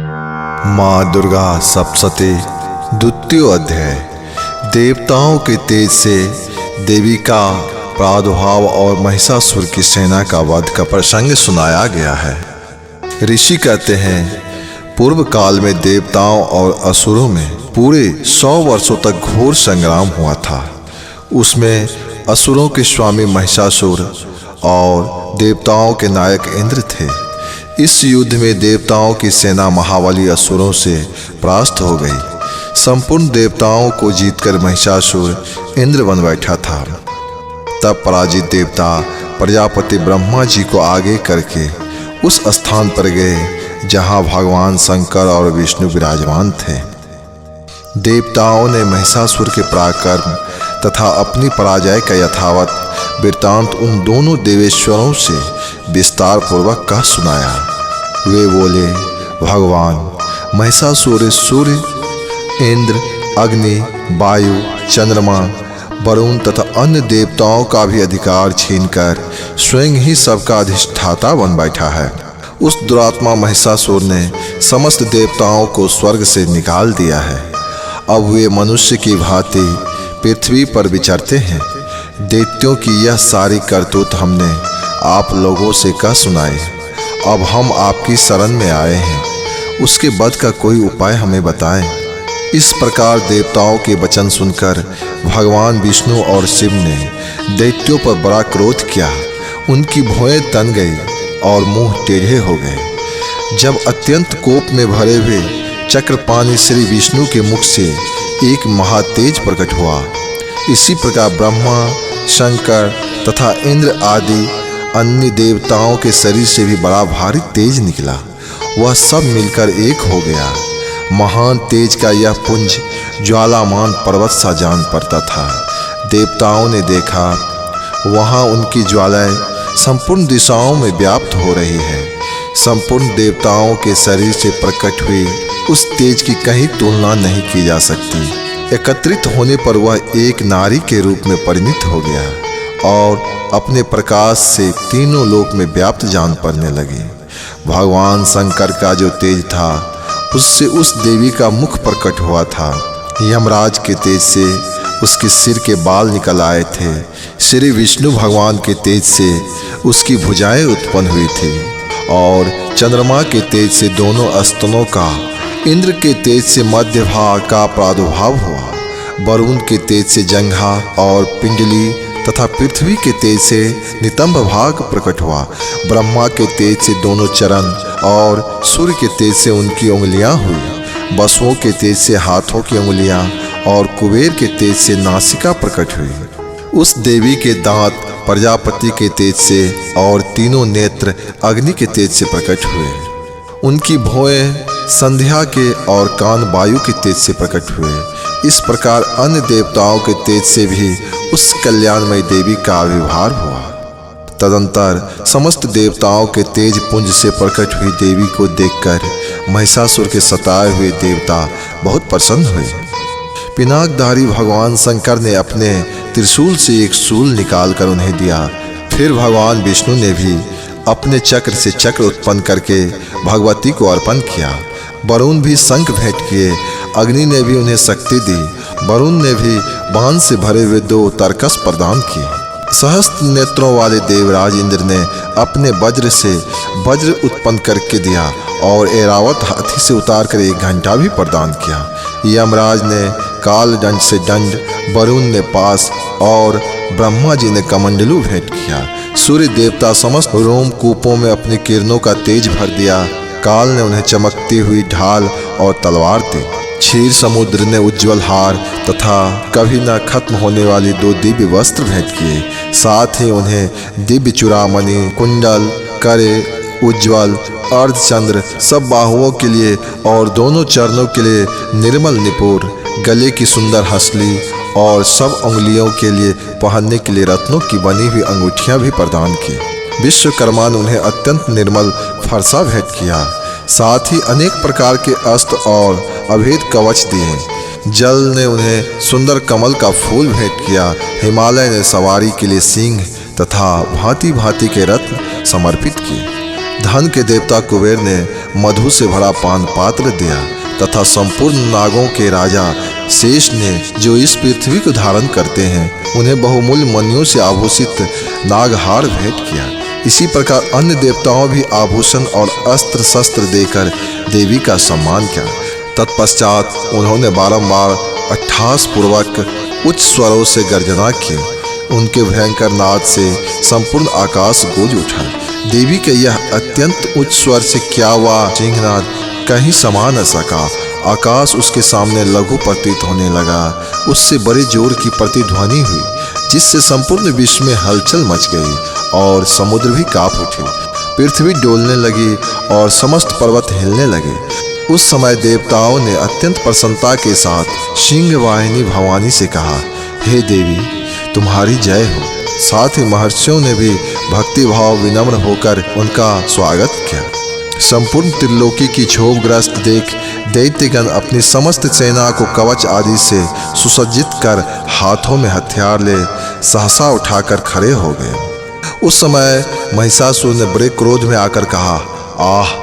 माँ दुर्गा सप्तशती द्वितीय अध्याय। देवताओं के तेज से देवी का प्रादुर्भाव और महिषासुर की सेना का वध का प्रसंग सुनाया गया है। ऋषि कहते हैं, पूर्व काल में देवताओं और असुरों में पूरे 100 वर्षों तक घोर संग्राम हुआ था। उसमें असुरों के स्वामी महिषासुर और देवताओं के नायक इंद्र थे। इस युद्ध में देवताओं की सेना महाबली असुरों से परास्त हो गई। संपूर्ण देवताओं को जीतकर महिषासुर इंद्र बन बैठा था। तब पराजित देवता प्रजापति ब्रह्मा जी को आगे करके उस स्थान पर गए जहां भगवान शंकर और विष्णु विराजमान थे। देवताओं ने महिषासुर के पराक्रम तथा अपनी पराजय का यथावत वृत्तांत उन दोनों देवेश्वरों से विस्तार पूर्वक कह सुनाया। वे बोले, भगवान महिषासुर सूर्य, इंद्र, अग्नि, वायु, चंद्रमा, वरुण तथा अन्य देवताओं का भी अधिकार छीनकर स्वयं ही सबका अधिष्ठाता बन बैठा है। उस दुरात्मा महिषासुर ने समस्त देवताओं को स्वर्ग से निकाल दिया है। अब वे मनुष्य की भांति पृथ्वी पर विचरते हैं। दैत्यों की यह सारी करतूत हमने आप लोगों से कह सुनाई। अब हम आपकी शरण में आए हैं, उसके वध का कोई उपाय हमें बताएं। इस प्रकार देवताओं के वचन सुनकर भगवान विष्णु और शिव ने दैत्यों पर बड़ा क्रोध किया। उनकी भौहें तन गई और मुंह टेढ़े हो गए। जब अत्यंत कोप में भरे हुए चक्रपाणी श्री विष्णु के मुख से एक महातेज प्रकट हुआ। इसी प्रकार ब्रह्मा, शंकर तथा इंद्र आदि अन्य देवताओं के शरीर से भी बड़ा भारी तेज निकला। वह सब मिलकर एक हो गया। महान तेज का यह पुंज ज्वालामान पर्वत सा जान पड़ता था। देवताओं ने देखा, वहाँ उनकी ज्वालाएं संपूर्ण दिशाओं में व्याप्त हो रही है। संपूर्ण देवताओं के शरीर से प्रकट हुई उस तेज की कहीं तुलना नहीं की जा सकती। एकत्रित होने पर वह एक नारी के रूप में परिणित हो गया और अपने प्रकाश से तीनों लोक में व्याप्त जान पड़ने लगी। भगवान शंकर का जो तेज था, उससे उस देवी का मुख प्रकट हुआ था। यमराज के तेज से उसके सिर के बाल निकल आए थे। श्री विष्णु भगवान के तेज से उसकी भुजाएं उत्पन्न हुई थी और चंद्रमा के तेज से दोनों स्तनों का, इंद्र के तेज से मध्य भाग का प्रादुर्भाव हुआ। वरुण के तेज से जंघा और पिंडली तथा पृथ्वी के तेज से नितंब भाग प्रकट हुआ। ब्रह्मा के तेज से दोनों चरण और सूर्य के तेज से उनकी उंगलियां हुई। वसुओं के तेज से हाथों की उंगलियां और कुबेर के तेज से नासिका प्रकट हुई। उस देवी के दांत प्रजापति के तेज से और तीनों नेत्र अग्नि के तेज से प्रकट हुए। उनकी भौहें संध्या के और कान वायु के तेज से प्रकट हुए। इस प्रकार अन्य देवताओं के तेज से भी उस कल्याणमयी देवी का आविर्भाव हुआ। तदंतर समस्त देवताओं के तेज पुंज से प्रकट हुई देवी को देखकर महिषासुर के सताए हुए देवता बहुत प्रसन्न हुए। पिनाकधारी भगवान शंकर ने अपने त्रिशूल से एक शूल निकालकर उन्हें दिया। फिर भगवान विष्णु ने भी अपने चक्र से चक्र उत्पन्न करके भगवती को अर्पण किया। वरुण भी शंख भेंट किए। अग्नि ने भी उन्हें शक्ति दी। वरुण ने भी बाण से भरे हुए 2 तरकस प्रदान किए। सहस्त्र नेत्रों वाले देवराज इंद्र ने अपने वज्र से वज्र उत्पन्न करके दिया और ऐरावत हाथी से उतार कर एक घंटा भी प्रदान किया। यमराज ने काल दंड से दंड, वरुण ने पास और ब्रह्मा जी ने कमंडलू भेंट किया। सूर्य देवता समस्त रोमकूपों में अपनी किरणों का तेज भर दिया। काल ने उन्हें चमकती हुई ढाल और तलवार दी। क्षीर समुद्र ने उज्ज्वल हार तथा कभी न खत्म होने वाली 2 दिव्य वस्त्र भेंट किए। साथ ही उन्हें दिव्य चूड़ामणि, कुंडल, करे, उज्ज्वल अर्धचंद्र, सब बाहुओं के लिए और दोनों चरणों के लिए निर्मल निपुर, गले की सुंदर हंसली और सब उंगलियों के लिए पहनने के लिए रत्नों की बनी हुई अंगूठियां भी प्रदान की। विश्वकर्मा ने उन्हें अत्यंत निर्मल फरसा भेंट किया। साथ ही अनेक प्रकार के अस्त्र और अभेद कवच दिए। जल ने उन्हें सुंदर कमल का फूल भेंट किया। हिमालय ने सवारी के लिए सिंह तथा भांति भांति के रत्न समर्पित किए। धन के देवता कुबेर ने मधु से भरा पान पात्र दिया तथा संपूर्ण नागों के राजा शेष ने, जो इस पृथ्वी को धारण करते हैं, उन्हें बहुमूल्य मणियों से आभूषित नागहार भेंट किया। इसी प्रकार अन्य देवताओं भी आभूषण और अस्त्र शस्त्र देकर देवी का सम्मान किया। तत्पश्चात उन्होंने बारंबार अट्टहास पूर्वक उच्च स्वरों से गर्जना की। उनके भयंकर नाद से संपूर्ण आकाश गूंज उठा। देवी के यह अत्यंत उच्च स्वर से क्या हुआ सिंहनाद कहीं समा न सका। आकाश उसके सामने लघु प्रतीत होने लगा। उससे बड़े जोर की प्रतिध्वनि हुई, जिससे संपूर्ण विश्व में हलचल मच गई और समुद्र भी कांप उठे। पृथ्वी डोलने लगी और समस्त पर्वत हिलने लगे। उस समय देवताओं ने अत्यंत प्रसन्नता के साथ सिंह वाहिनी भवानी से कहा, हे देवी, तुम्हारी जय हो। साथ ही महर्षियों ने भी भक्ति भाव विनम्र होकर उनका स्वागत किया। संपूर्ण त्रिलोकी की क्षोभग्रस्त देख दैत्यगण अपनी समस्त सेना को कवच आदि से सुसज्जित कर हाथों में हथियार ले सहसा उठाकर खड़े हो गए। उस समय महिषासुर ने बड़े क्रोध में आकर कहा, आह,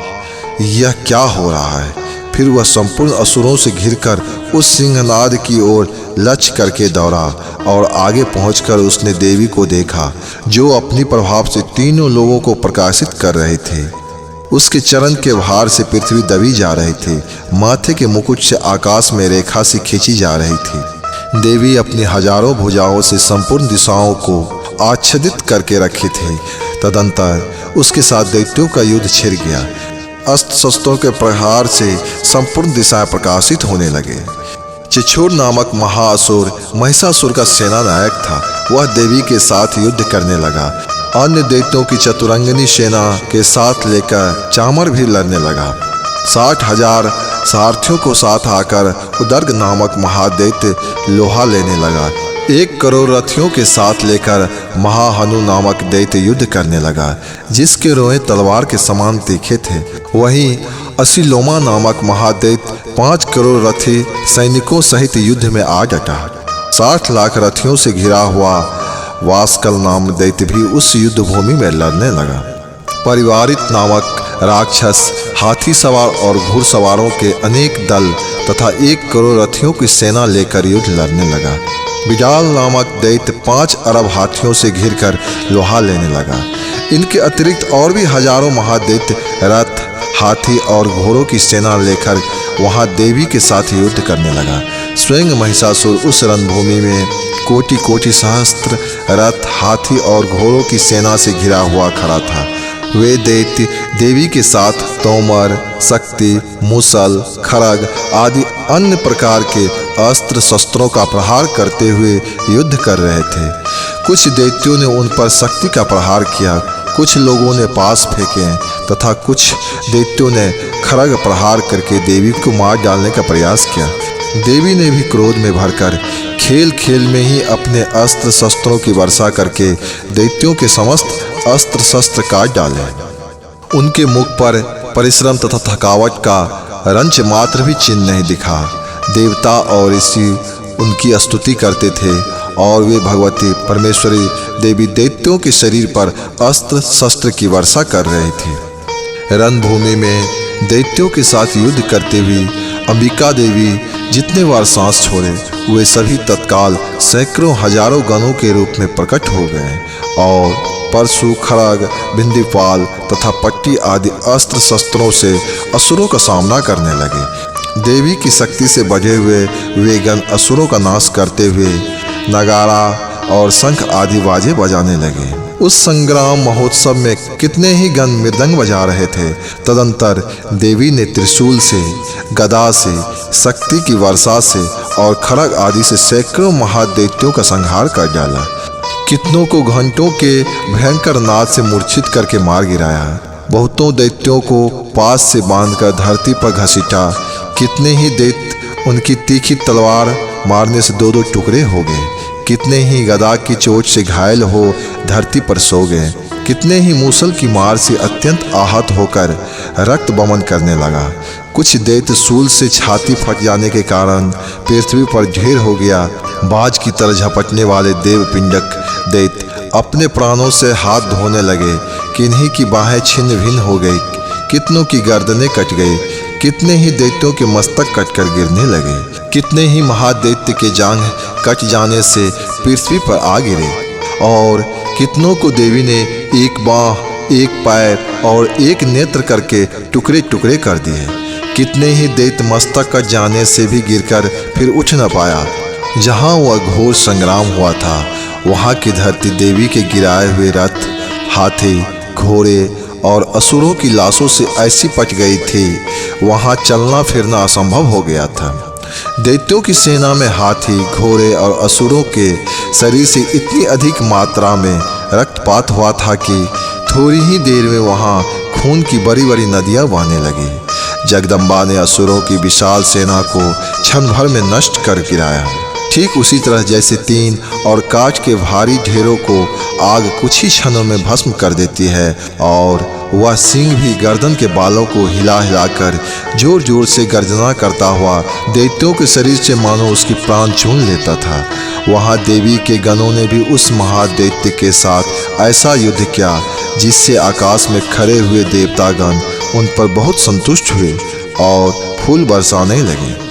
यह क्या हो रहा है। फिर वह संपूर्ण असुरों से घिरकर उस सिंहनाद की ओर लक्ष्य करके दौड़ा और आगे पहुंचकर उसने देवी को देखा, जो अपनी प्रभाव से तीनों लोगों को प्रकाशित कर रहे थे। उसके चरण के भार से पृथ्वी दबी जा रही थी। माथे के मुकुट से आकाश में रेखा सी खींची जा रही थी। देवी अपनी हजारों भुजाओं से संपूर्ण दिशाओं को आच्छादित करके रखी थी। तदंतर उसके साथ दैत्यों का युद्ध छिड़ गया। अस्त्र शस्त्रों के प्रहार से संपूर्ण दिशाएं प्रकाशित होने लगे। चिछोर नामक महाअसुर महिषासुर का सेनानायक था। वह देवी के साथ युद्ध करने लगा। अन्य दैत्यों की चतुरंगिनी सेना के साथ लेकर चामर भी लड़ने लगा। 60,000 सारथियों को साथ आकर उदर्ग नामक महादैत्य लोहा लेने लगा। 1 करोड़ रथियों के साथ लेकर महाहनु नामक दैत्य युद्ध करने लगा, जिसके रोए तलवार के समान तीखे थे। वहीं असिलोमा नामक महादैत्य 5 करोड़ रथी सैनिकों सहित युद्ध में आ डटा। 60 लाख रथियों से घिरा हुआ वास्कल नाम दैत्य भी उस युद्ध भूमि में लड़ने लगा। परिवारित नामक राक्षस हाथी सवार और घुड़सवारों के अनेक दल तथा 1 करोड़ रथियों की सेना लेकर युद्ध लड़ने लगा। बिडाल नामक दैत्य 5 अरब हाथियों से घिरकर लोहा लेने लगा। इनके अतिरिक्त और भी हजारों महादैत्य रथ, हाथी और घोड़ों की सेना लेकर वहां देवी के साथ युद्ध करने लगा। स्वयं महिषासुर उस रणभूमि में कोटि कोटि सहस्त्र रथ, हाथी और घोड़ों की सेना से घिरा हुआ खड़ा था। वे दैत्य देवी के साथ तोमर, शक्ति, मुसल, खड़ग आदि अन्य प्रकार के अस्त्र शस्त्रों का प्रहार करते हुए युद्ध कर रहे थे। कुछ दैत्यों ने उन पर शक्ति का प्रहार किया, कुछ लोगों ने पास फेंके तथा कुछ दैत्यों ने खड़ग प्रहार करके देवी को मार डालने का प्रयास किया। देवी ने भी क्रोध में भरकर खेल खेल में ही अपने अस्त्र शस्त्रों की वर्षा करके दैत्यों के समस्त अस्त्र शस्त्र काट डाले। उनके मुख पर परिश्रम तथा थकावट का रंच मात्र भी चिन्ह नहीं दिखा। देवता और ऋषि उनकी स्तुति करते थे और वे भगवती परमेश्वरी देवी दैत्यों के शरीर पर अस्त्र शस्त्र की वर्षा कर रही थी। रणभूमि में दैत्यों के साथ युद्ध करते हुए अंबिका देवी जितने बार सांस छोड़े, वे सभी तत्काल सैकड़ों हजारों गणों के रूप में प्रकट हो गए और परशु, खड़ग, बिंदीपाल तथा पट्टी आदि अस्त्र शस्त्रों से असुरों का सामना करने लगे। देवी की शक्ति से बढ़े हुए वे गण असुरों का नाश करते हुए नगाड़ा और शंख आदि बाजे बजाने लगे। उस संग्राम महोत्सव में कितने ही गण मृदंग बजा रहे थे। तदंतर देवी ने त्रिशूल से, गदा से, शक्ति की वर्षा से और खड़ग आदि से सैकड़ों महादैत्यों का संहार कर डाला। कितनों को घंटों के भयंकर नाद से मूर्छित करके मार गिराया। बहुतों दैत्यों को पास से बांधकर धरती पर घसीटा। कितने ही दैत्य उनकी तीखी तलवार मारने से 2-2 टुकड़े हो गए। कितने ही गदा की चोट से घायल हो धरती पर सो गए। कितने ही मूसल की मार से अत्यंत आहत होकर रक्त बमन करने लगा। कुछ दैत्य सूल से छाती फट जाने के कारण पृथ्वी पर ढेर हो गया। बाज की तरह झपटने वाले देवपिंडक दैत्य अपने प्राणों से हाथ धोने लगे। किन्हीं की बाहें छिन्न भिन्न हो गई, कितनों की गर्दनें कट गई, कितने ही दैत्यों के मस्तक कटकर गिरने लगे, कितने ही महादैत्य के जांघ कट जाने से पृथ्वी पर आ गिरे, और कितनों को देवी ने एक बाँह, एक पैर और एक नेत्र करके टुकड़े टुकड़े कर दिए। कितने ही दैत्य मस्तक कट जाने से भी गिरकर फिर उठ न पाया। जहाँ वह घोर संग्राम हुआ था वहाँ की धरती देवी के गिराए हुए रथ, हाथी, घोड़े और असुरों की लाशों से ऐसी पट गई थी, वहाँ चलना फिरना असंभव हो गया था। दैत्यों की सेना में हाथी, घोड़े और असुरों के शरीर से इतनी अधिक मात्रा में रक्तपात हुआ था कि थोड़ी ही देर में वहाँ खून की बड़ी बड़ी नदियाँ बहने लगी। जगदम्बा ने असुरों की विशाल सेना को क्षण भर में नष्ट कर गिराया। ठीक उसी तरह जैसे तीन और काठ के भारी ढेरों को आग कुछ ही क्षणों में भस्म कर देती है, और वह सिंह भी गर्दन के बालों को हिला हिलाकर जोर जोर से गर्जना करता हुआ दैत्यों के शरीर से मानो उसकी प्राण चून लेता था, वहाँ देवी के गणों ने भी उस महादैत्य के साथ ऐसा युद्ध किया जिससे आकाश में खड़े हुए देवतागण उन पर बहुत संतुष्ट हुए और फूल बरसाने लगे।